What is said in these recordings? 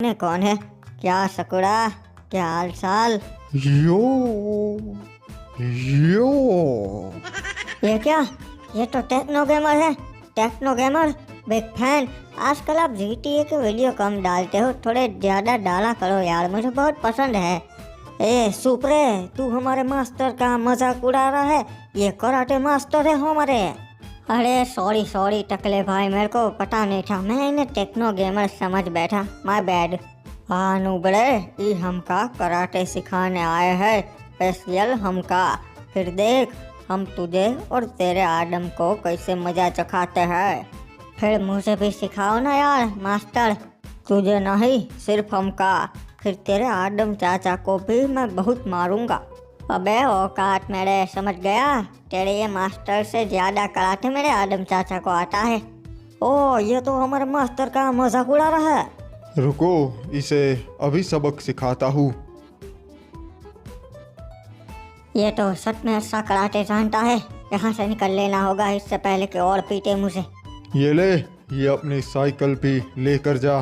में कौन है? क्या सकुड़ा, क्या हाल चाल? यो यो ये क्या? ये तो टेक्नो गेमर है। Techno gamer, big fan. आजकल आप GTA के वीडियो कम डालते हो, थोड़े ज्यादा डाला करो यार, मुझे बहुत पसंद है। ए सुपरे, तू हमारे मास्टर का मजाक उड़ा रहा है? ये कराटे मास्टर है हमारे। अरे सॉरी टकले भाई, मेरे को पता नहीं था, मैं इन्हें टेक्नो गेमर समझ बैठा, माय बैड। हाँ नुबड़े, ये हमका कराटे सिखाने आए हैं, स्पेशल हमका। फिर देख हम तुझे और तेरे आदम को कैसे मजा चखाते हैं। फिर मुझे भी सिखाओ ना यार मास्टर। तुझे नहीं, सिर्फ हमका। फिर तेरे आदम चाचा को भी मैं बहुत मारूंगा। अबे औकात मेरे, समझ गया? तेरे ये मास्टर से ज्यादा कराटे मेरे आदम चाचा को आता है। ओ, ये तो हमारे मास्टर का मजाक उड़ा रहा है। रुको, इसे अभी सबक सिखाता हूँ। ये तो सच में अच्छा कराटे जानता है। यहाँ से निकल लेना होगा इससे पहले कि और पीटे मुझे। ये ले, ये अपनी साइकिल भी लेकर जा।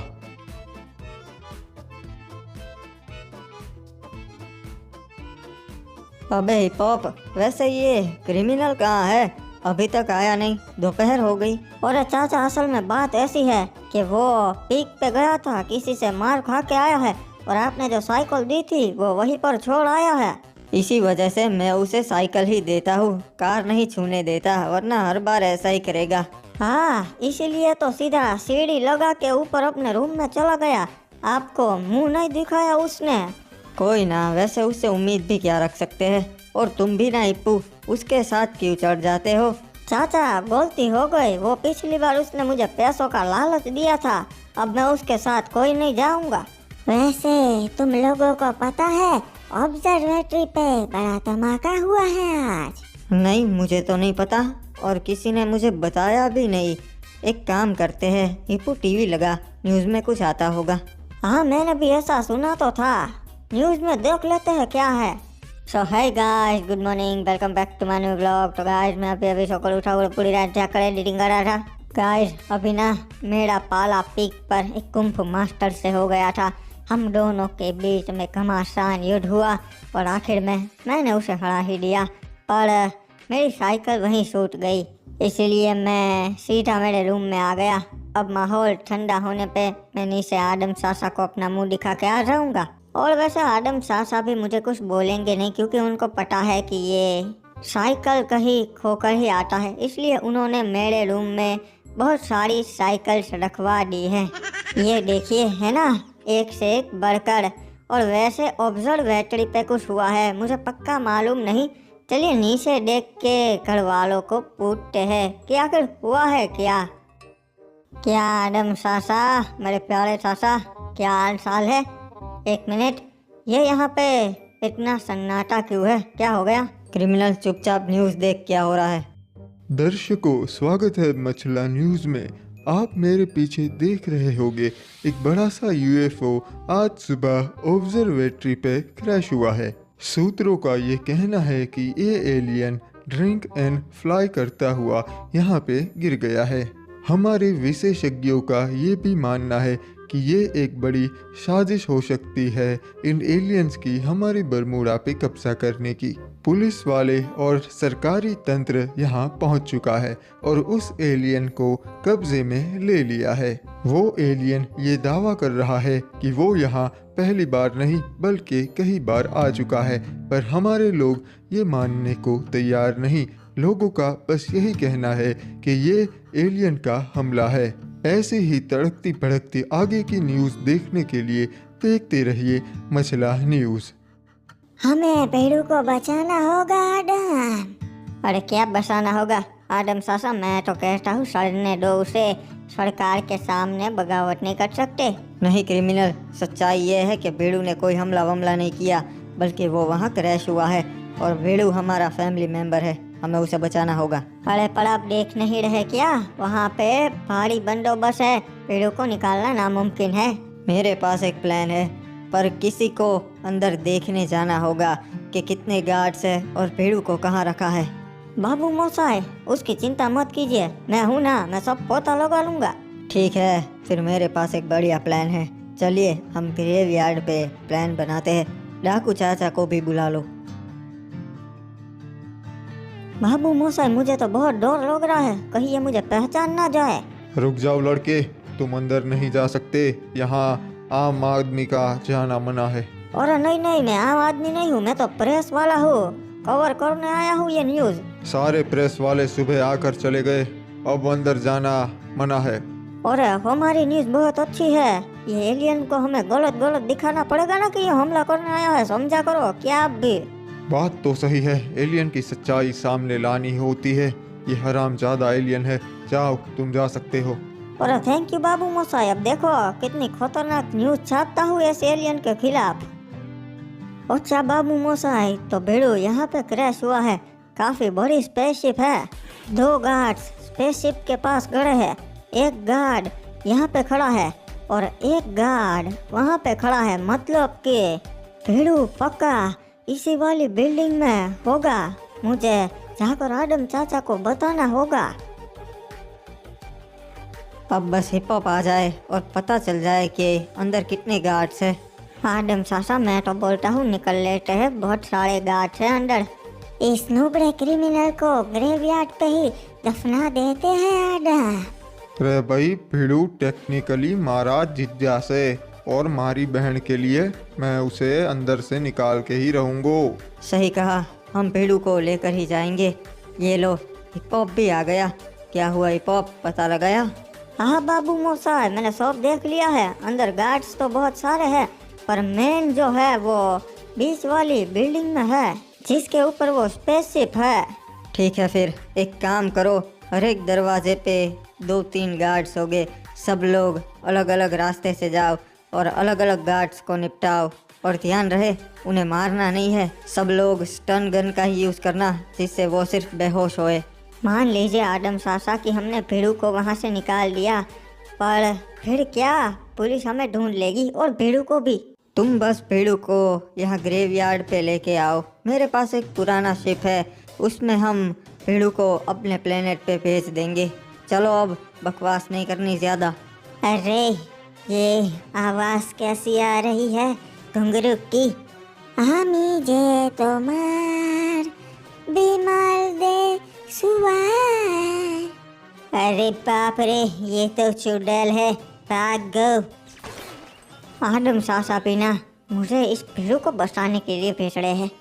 अबे हिप हॉप, वैसे ये क्रिमिनल कहाँ है? अभी तक आया नहीं, दोपहर हो गई। और चाचा असल में बात ऐसी है कि वो पीक पे गया था, किसी से मार खा के आया है, और आपने जो साइकिल दी थी वो वहीं पर छोड़ आया है। इसी वजह से मैं उसे साइकिल ही देता हूँ, कार नहीं छूने देता, वरना हर बार ऐसा ही करेगा। हाँ, इसीलिए तो सीधा सीढ़ी लगा के ऊपर अपने रूम में चला गया। आपको मुंह नहीं दिखाया उसने। कोई ना, वैसे उससे उम्मीद भी क्या रख सकते हैं। और तुम भी ना इप्पू, उसके साथ क्यों चढ़ जाते हो? चाचा गलती हो गई, वो पिछली बार उसने मुझे पैसों का लालच दिया था, अब मैं उसके साथ कोई नहीं जाऊंगा। वैसे तुम लोगों को पता है ऑब्जर्वेटरी पे बड़ा धमाका हुआ है आज? नहीं, मुझे तो नहीं पता, और किसी ने मुझे बताया भी नहीं। एक काम करते हैं, इप्पू टीवी लगा, न्यूज़ में कुछ आता होगा। हाँ, मैंने भी ऐसा सुना तो था, न्यूज़ में देख लेते हैं क्या है। So hi guys, good morning, welcome back to my new blog. तो गाइस, मैं अभी सो उठा हुआ पूरी रात जाकर एडिटिंग कर रहा था। गाइस, अभी ना मेरा पाला पीक पर एक कुंफ मास्टर से हो गया था। हम दोनों के बीच में घमासान युद्ध हुआ और आखिर में मैंने उसे हरा ही दिया, पर मेरी साइकिल वहीं छूट गई। इसीलिए मैं सीधा मेरे रूम में आ गया। अब माहौल ठंडा होने पे मैं नीचे आदम सासा को अपना मुंह दिखा के आ जाऊंगा। और वैसे आदम सासा भी मुझे कुछ बोलेंगे नहीं, क्योंकि उनको पता है कि ये साइकिल कहीं खोकर ही आता है, इसलिए उन्होंने मेरे रूम में बहुत सारी साइकिल्स रखवा दी है। ये देखिए, है ना, एक से एक बढ़कर। और वैसे ऑब्जर्वेटरी पे कुछ हुआ है, मुझे पक्का मालूम नहीं। चलिए नीचे देख के घर वालों को पूछते हैं कि आखिर हुआ है क्या। क्या आदम सासा, मेरे प्यारे सासा, क्या हाल चाल है? एक मिनट, ये यहाँ पे इतना सन्नाटा क्यों है? क्या हो गया? क्रिमिनल, चुपचाप न्यूज़ देख क्या हो रहा है। दर्शकों, स्वागत है मछला न्यूज में। आप मेरे पीछे देख रहे होंगे, एक बड़ा सा UFO आज सुबह ऑब्जर्वेटरी पे क्रैश हुआ है। सूत्रों का ये कहना है कि ये एलियन ड्रिंक एंड फ्लाई करता हुआ यहाँ पे गिर गया है। हमारे विशेषज्ञों का ये भी मानना है कि ये एक बड़ी साजिश हो सकती है इन एलियंस की हमारे बरमूडा पे कब्जा करने की। पुलिस वाले और सरकारी तंत्र यहाँ पहुँच चुका है और उस एलियन को कब्जे में ले लिया है। वो एलियन ये दावा कर रहा है कि वो यहाँ पहली बार नहीं बल्कि कई बार आ चुका है, पर हमारे लोग ये मानने को तैयार नहीं। लोगों का बस यही कहना है कि ये एलियन का हमला है। ऐसे ही तड़कती भड़कती आगे की न्यूज़ देखने के लिए देखते रहिए मछला न्यूज़। हमें पेड़ों को बचाना होगा आदम। अरे क्या बचाना होगा आदम सासा, मैं तो कहता हूँ सड़ने दो उसे, सरकार के सामने बगावत नहीं कर सकते। नहीं क्रिमिनल, सच्चाई ये है कि भेड़ू ने कोई हमला वमला नहीं किया, बल्कि वो वहाँ क्रैश हुआ है, और भेड़ू हमारा फैमिली मेंबर है, हमें उसे बचाना होगा। अरे पर आप देख नहीं रहे क्या, वहाँ पे भारी बंदोबस्त है, भेड़ू को निकालना नामुमकिन है। मेरे पास एक प्लान है, पर किसी को अंदर देखने जाना होगा कि कितने गार्ड्स है और भेड़ू को कहाँ रखा है। बाबू मौसाई, उसकी चिंता मत कीजिए, मैं हूँ ना, मैं सब पोता लगा लूंगा। ठीक है, फिर मेरे पास एक बढ़िया प्लान है। चलिए हम ग्रेवयार्ड पे प्लान बनाते हैं। डाकू चाचा को भी बुला लो। बाबू मोसाई, मुझे तो बहुत डर लग रहा है, कहीं ये मुझे पहचान ना जाए। रुक जाओ लड़के, तुम अंदर नहीं जा सकते। यहाँ आम आदमी का जाना मना है। अरे नहीं नहीं, मैं आम आदमी नहीं हूँ, मैं तो प्रेस वाला हूँ, कवर करने आया हूँ ये न्यूज़। सारे प्रेस वाले सुबह आकर चले गए, अब अंदर जाना मना है। अरे हमारी न्यूज़ बहुत अच्छी है, ये एलियन को हमें गलत गलत दिखाना पड़ेगा ना कि ये हमला करने आया है, समझा करो क्या आप भी। बात तो सही है, एलियन की सच्चाई सामने लानी होती है। ये हरामजादा एलियन है। जाओ, तुम जा सकते हो। अरे थैंक यू बाबू मोसाई, अब देखो कितनी खतरनाक न्यूज़ छापता हूँ इस एलियन के खिलाफ। अच्छा बाबू मोसाई, तो भेड़ू यहाँ पे क्रैश हुआ है, काफी बड़ी स्पेसशिप है। 2 गार्ड्स स्पेसशिप के पास खड़े हैं, एक गार्ड यहाँ पे खड़ा है और एक गार्ड वहाँ पे खड़ा है। मतलब कि भेड़ू पक्का इसी वाली बिल्डिंग में होगा, मुझे जाकर आदम चाचा को बताना होगा। अब बस हिप हॉप आ जाए और पता चल जाए कि अंदर कितने गार्ड्स हैं। आदम चाचा, मैं तो बोलता हूँ निकल लेते हैं, बहुत सारे गार्ड्स हैं अंदर। इस नुबड़े क्रिमिनल को ग्रेवयार्ड पे ही दफना देते हैं आदम। अरे भाई भिड़ू टेक्निकली महाराज जिज्ञा से, और मारी बहन के लिए मैं उसे अंदर से निकाल के ही रहूंगा। सही कहा, हम भेड़ू को लेकर ही जाएंगे। ये लो, हिप हॉप भी आ गया। क्या हुआ हिप हॉप, पता लगाया? हाँ बाबू मोसाई, मैंने सब देख लिया है। अंदर गार्ड्स तो बहुत सारे हैं, पर मेन जो है वो बीच वाली बिल्डिंग में है, जिसके ऊपर वो स्पेसशिप है। ठीक है, फिर एक काम करो, हर एक दरवाजे पे 2-3 गार्ड्स होंगे, सब लोग अलग अलग रास्ते से जाओ और अलग अलग गार्ड्स को निपटाओ। और ध्यान रहे, उन्हें मारना नहीं है, सब लोग स्टन गन का ही यूज़ करना, जिससे वो सिर्फ बेहोश होए। मान लीजिए आदम सासा कि हमने भेड़ू को वहाँ से निकाल दिया, पर फिर क्या, पुलिस हमें ढूंढ लेगी और भेड़ू को भी। तुम बस भेड़ू को यहाँ ग्रेवयार्ड पे लेके आओ, मेरे पास एक पुराना शिप है, उसमें हम भेड़ू को अपने प्लेनेट पे भेज देंगे। चलो अब बकवास नहीं करनी ज़्यादा। अरे ये आवाज़ कैसी आ रही है घुंघरू की? हमी जे तुम्हार बीमार दे सुवार। अरे बाप रे, ये तो चुड़ैल है, भाग गो। आदम सासा पीना मुझे इस भेड़ू को बचाने के लिए भेज रहे हैं।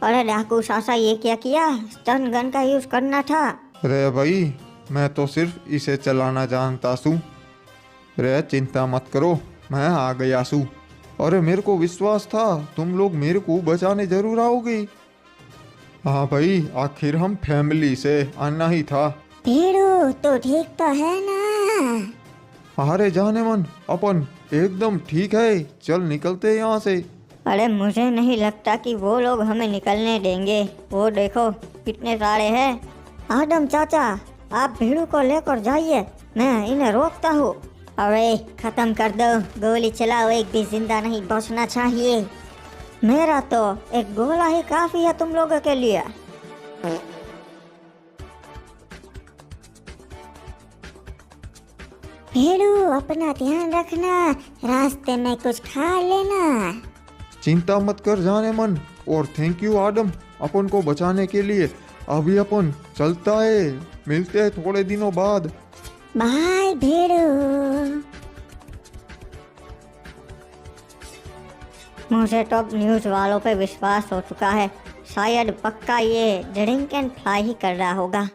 अरे डाकू सासा, ये क्या किया? स्टन गन का यूज करना था। रे भाई, मैं तो सिर्फ इसे चलाना जानता सू। रे चिंता मत करो, मैं आ गया सू। अरे मेरे को विश्वास था तुम लोग मेरे को बचाने जरूर आओगे। हाँ भाई, आखिर हम फैमिली से आना ही था। भेड़ू तो ठीक तो है ना? अरे जाने मन, अपन एकदम ठीक है, चल निकलते यहाँ से। अरे मुझे नहीं लगता कि वो लोग हमें निकलने देंगे, वो देखो कितने सारे हैं। आदम चाचा, आप भेड़ू को लेकर जाइए, मैं इन्हें रोकता हूँ। अरे खत्म कर दो, गोली चलाओ, एक भी जिंदा नहीं बचना चाहिए। मेरा तो एक गोला ही काफी है तुम लोगों के लिए। भेड़ू अपना ध्यान रखना, रास्ते में कुछ खा लेना। चिंता मत कर जाने मन, और थैंक यू आदम अपन को बचाने के लिए। अभी अपन चलता है, मिलते हैं थोड़े दिनों बाद। बाय भेड़ू। मुझे तो अब न्यूज़ वालों पे विश्वास हो चुका है, शायद पक्का ये ड्रिंक एंड फ्लाई ही कर रहा होगा।